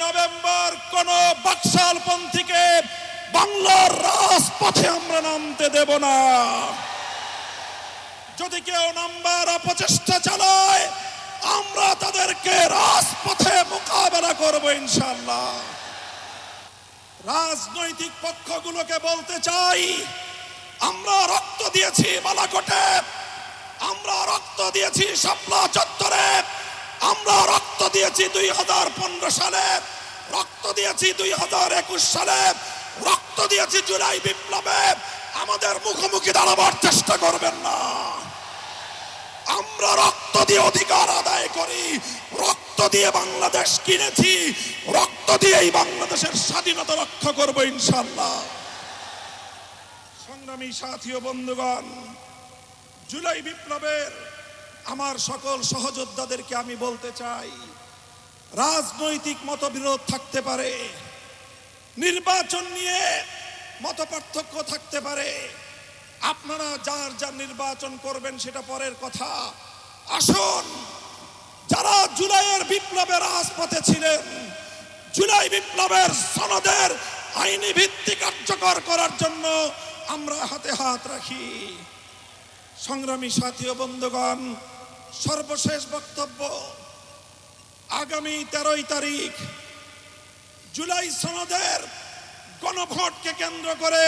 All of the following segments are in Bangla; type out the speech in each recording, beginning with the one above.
নভেম্বর কোন বাকশালপন্থীকে বাংলার রাজপথে আমরা নামতে দেব না। যদি কেউ নামবার অপচেষ্টা চালায় আমরা তাদেরকে রাজপথে মোকাবেলা করব ইনশাআল্লাহ। রাজনৈতিক পক্ষগুলোকে বলতে চাই, আমরা রক্ত দিয়েছি বালাকোটে, আমরা রক্ত দিয়েছি শাপলা চত্বরে, আমরা রক্ত দিয়েছি 2015 সালে, রক্ত দিয়েছি 2021 সালে, রক্ত দিয়েছি জুলাই বিপ্লবে। আমাদের মুখোমুখি দাঁড়াবার চেষ্টা করবেন না। আমরা রক্ত দিয়ে অধিকার আদায় করি, রক্ত দিয়ে বাংলাদেশ কিনেছি, রক্ত দিয়েই বাংলাদেশের স্বাধীনতা রক্ষা করব ইনশাআল্লাহ। সংগ্রামী সাথী ও বন্ধুগণ, জুলাই বিপ্লবের আমার সকল সহযোদ্ধাদেরকে আমি বলতে চাই, রাজনৈতিক মতবিরোধ থাকতে পারে, নির্বাচন নিয়ে মতপার্থক্য থাকতে পারে, আপনারা যার যার নির্বাচন করবেন সেটা পরের কথা। আসুন, যারা জুলাইয়ের বিপ্লবের রাজপথে ছিলেন, জুলাই বিপ্লবের সনদের আইনি ভিত্তি কার্যকর করার জন্য আমরা হাতে হাত রাখি। সংগ্রামী সাথী ও বন্ধুগণ, সর্বশেষ বক্তব্য, আগামী 13 তারিখ জুলাই সনদের গণভোটকে কেন্দ্র করে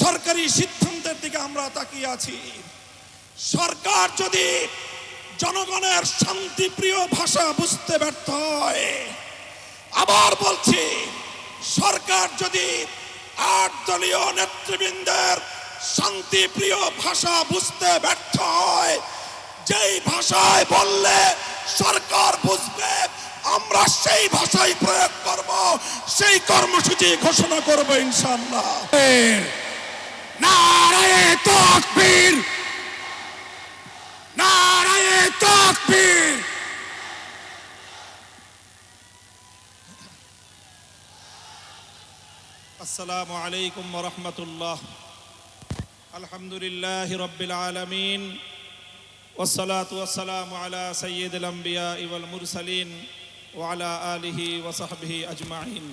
সরকারি সিদ্ধান্তের দিকে আমরা তাকিয়ে আছি। সরকার যদি জনগণের শান্তিপ্রিয় ভাষা বুঝতে ব্যর্থ হয়, আবার বলছি, সরকার যদি 8 দলীয় নেতৃবৃন্দের শান্তিপ্রিয় ভাষা বুঝতে ব্যর্থ হয়, যেই ভাষায় বললে সরকার বুঝবে আমরা সেই ভাষাই প্রয়োগ করব, সেই কর্মসূচি ঘোষণা করব ইনশাআল্লাহ। নারায়ে তাকবীর, নারায়ে তাকবীর। আসসালামু আলাইকুম ওয়া রাহমাতুল্লাহ। আলহামদুলিল্লাহি রাব্বিল আলামিন, ওয়াসসালাতু ওয়াসসালামু আলা সাইয়্যিদিল আমবিয়া ওয়াল মুরসালিন ওয়া আলা আলিহি ওয়া সাহবিহি আজমাইন।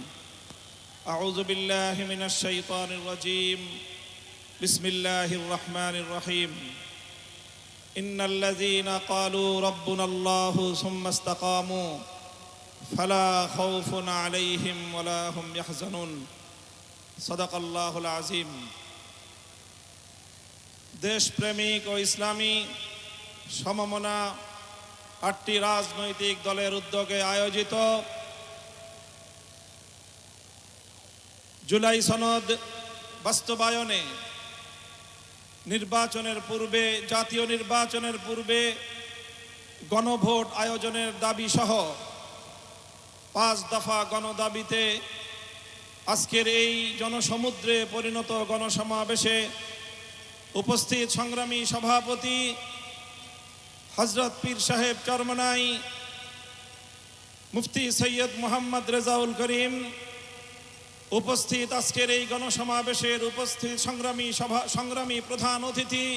আউযু বিল্লাহি মিনাশ শাইতানির রাজীম। বিসমিল্লাহির রহমানির রহিম। ইন্নাল্লাযীনা ক্বালু রাব্বুনাল্লাহু সুম্মা ইসতাকামু ফালা খাউফুন আলাইহিম ওয়ালা হুম ইয়াহজানুন। সাদাকাল্লাহুল আযীম। দেশপ্রেমিক ও ইসলামী সমমনা 8টি রাজনৈতিক দলের উদ্যোগে আয়োজিত জুলাই সনদ বাস্তবায়নে নির্বাচনের পূর্বে, জাতীয় নির্বাচনের পূর্বে গণভোট আয়োজনের দাবি সহ 5 দফা গণদাবিতে আজকের এই জনসমুদ্রে পরিণত গণসমাবেশে উপস্থিত সংগ্রামী সভাপতি হযরত পীর সাহেব চরমনাই মুফতি সৈয়দ মোহাম্মদ রেজাউল করিম, উপস্থিত আজকের এই গণসমাবেশের উপস্থিত সংগ্রামী প্রধান অতিথি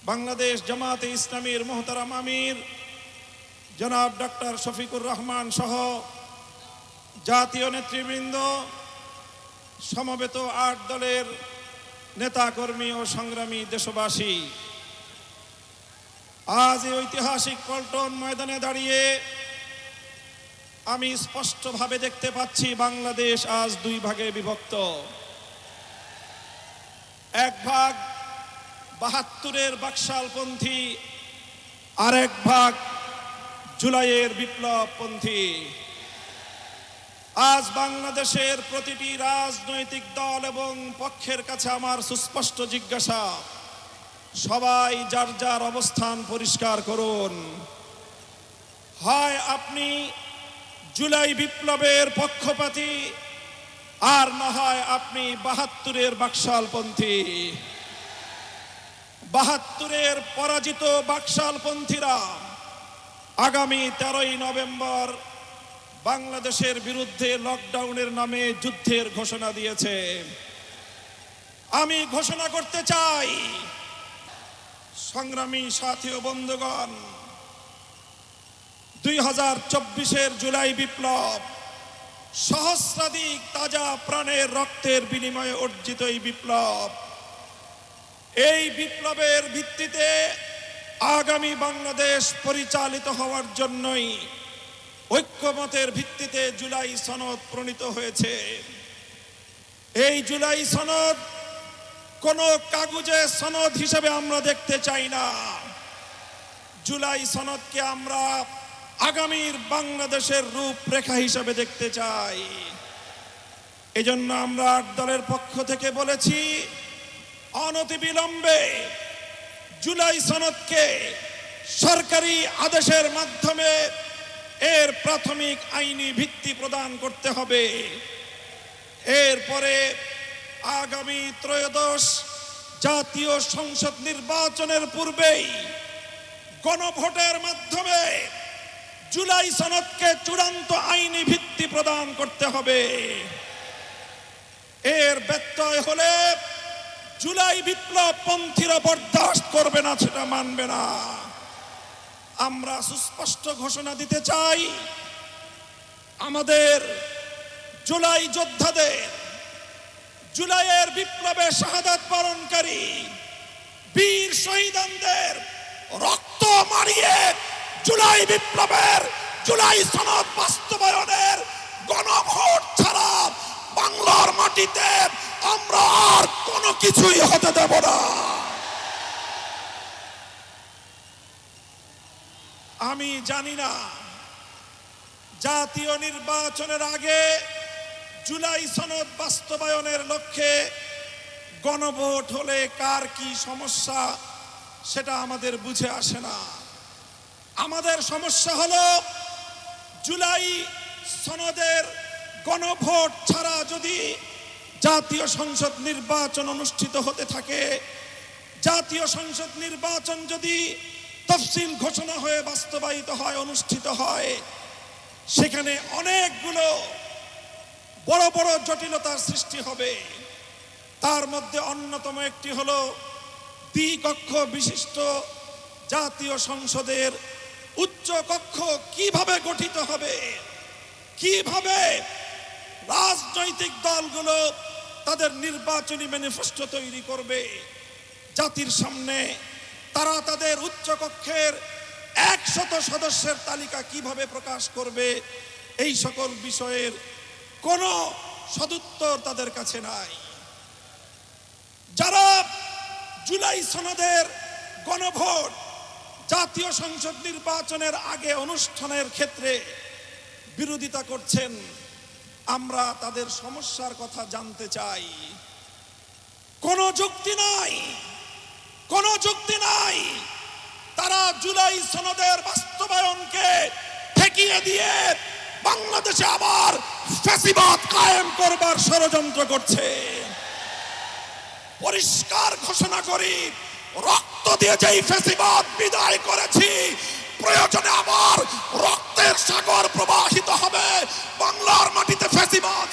বাংলাদেশ জামাতে ইসলামীর মোহতারাম আমির জনাব ডক্টর শফিকুর রহমান সহ জাতীয় নেতৃবৃন্দ, সমবেত 8 দলের নেতাকর্মী ও সংগ্রামী দেশবাসী, আজ এই ঐতিহাসিক পল্টন ময়দানে দাঁড়িয়ে আমি স্পষ্টভাবে দেখতে পাচ্ছি বাংলাদেশ আজ 2 ভাগে বিভক্ত। এক ভাগ 72-এর বাকশালপন্থী, আর এক ভাগ জুলাইয়ের বিপ্লবপন্থী। আজ বাংলাদেশের প্রতিটি রাজনৈতিক দল এবং পক্ষের কাছে আমার সুস্পষ্ট জিজ্ঞাসা, সবাই যার যার অবস্থান পরিষ্কার করুন। হয় আপনি জুলাই বিপ্লবের পক্ষপাতী, আর না হয় আপনি 72-এর বাকশালপন্থী। 72-এর পরাজিত বাকশালপন্থীরা আগামী 13 নভেম্বর বাংলাদেশের বিরুদ্ধে লকডাউনের নামে যুদ্ধের ঘোষণা দিয়েছে। আমি ঘোষণা করতে চাই, সংগ্রামী সাথী ও বন্ধুগণ, 2024-এর জুলাই বিপ্লব সহস্রাধিক তাজা প্রাণের রক্তের বিনিময়ে অর্জিত এই বিপ্লব, এই বিপ্লবের ভিত্তিতে আগামী বাংলাদেশ পরিচালিত হওয়ার জন্যই ঐক্যমতের ভিত্তিতে জুলাই সনদ প্রণীত হয়েছে। এই জুলাই সনদ কোনো কাগজে সনদ হিসেবে আমরা দেখতে চাই না। জুলাই সনদকে আমরা আগামীর বাংলাদেশের রূপরেখা হিসেবে দেখতে চাই। এজন্য আমরা ৮ দলের পক্ষ থেকে বলেছি, অনতিবিলম্বে জুলাই সনদকে সরকারি আদেশের মাধ্যমে এর প্রাথমিক আইনি ভিত্তি প্রদান করতে হবে। এরপরে আগামী ত্রয়োদশ জাতীয় সংসদ নির্বাচনের পূর্বেই গণভোটের মাধ্যমে জুলাই সনদকে চূড়ান্ত আইনি ভিত্তি প্রদান করতে হবে। এর ব্যত্যয় হলে জুলাই বিপ্লব পন্থীরা বরদাস্ত করবে না, সেটা মানবে না। আমরা সুস্পষ্ট ঘোষণা দিতে চাই, আমাদের জুলাই যোদ্ধাদের, জুলাইয়ের বিপ্লবে শাহাদাত বরণকারী বীর শহীদদের রক্ত মারিয়ে জুলাই বিপ্লবের, জুলাই সনদ বাস্তবায়নের গণভোট ছাড়া বাংলার মাটিতে আমরা আর কোনো কিছুই হতে দেব না। আমি জানি না জাতীয় নির্বাচনের আগে জুলাই সনদ বাস্তবায়নের লক্ষ্যে গণভোট হলে কার কি সমস্যা, সেটা আমাদের বুঝে আসে না। আমাদের সমস্যা হলো জুলাই সনদের গণভোট ছাড়া যদি জাতীয় সংসদ নির্বাচন অনুষ্ঠিত হতে থাকে, জাতীয় সংসদ নির্বাচন যদি তফসিল ঘোষণা হয়ে বাস্তবায়িত হয়, অনুষ্ঠিত হয়, সেখানে অনেকগুলো বড় বড় জটিলতার সৃষ্টি হবে। তার মধ্যে অন্যতম একটি হলো দ্বিকক্ষ বিশিষ্ট জাতীয় সংসদের উচ্চ কক্ষ কিভাবে গঠিত হবে, কিভাবে রাজনৈতিক দলগুলো তাদের নির্বাচনী ম্যানিফেস্টো তৈরি করবে, জাতির সামনে তারা তাদের উচ্চ কক্ষের 100 সদস্যের তালিকা কিভাবে প্রকাশ করবে, এই সকল বিষয়ের কোনো সদুত্তর তাদের কাছে নাই। যারা জুলাই সনদের গণভোট জাতীয় সংসদ নির্বাচনের আগে অনুষ্ঠানের ক্ষেত্রে বিরোধিতা করছেন, আমরা তাদের সমস্যার কথা জানতে চাই। কোনো যুক্তি নাই, কোনো যুক্তি নাই। তারা জুলাই সনদের বাস্তবায়নকে ঠেকিয়ে দিয়ে বাংলাদেশে আবার ফ্যাসিবাদ কায়েম করবার ষড়যন্ত্র করছে। পরিষ্কার ঘোষণা করি, রক্ত দিয়ে যেই ফ্যাসিবাদ বিদায় করেছি, প্রয়োজনে আবার রক্তের সাগর প্রবাহিত হবে, বাংলার মাটিতে ফ্যাসিবাদ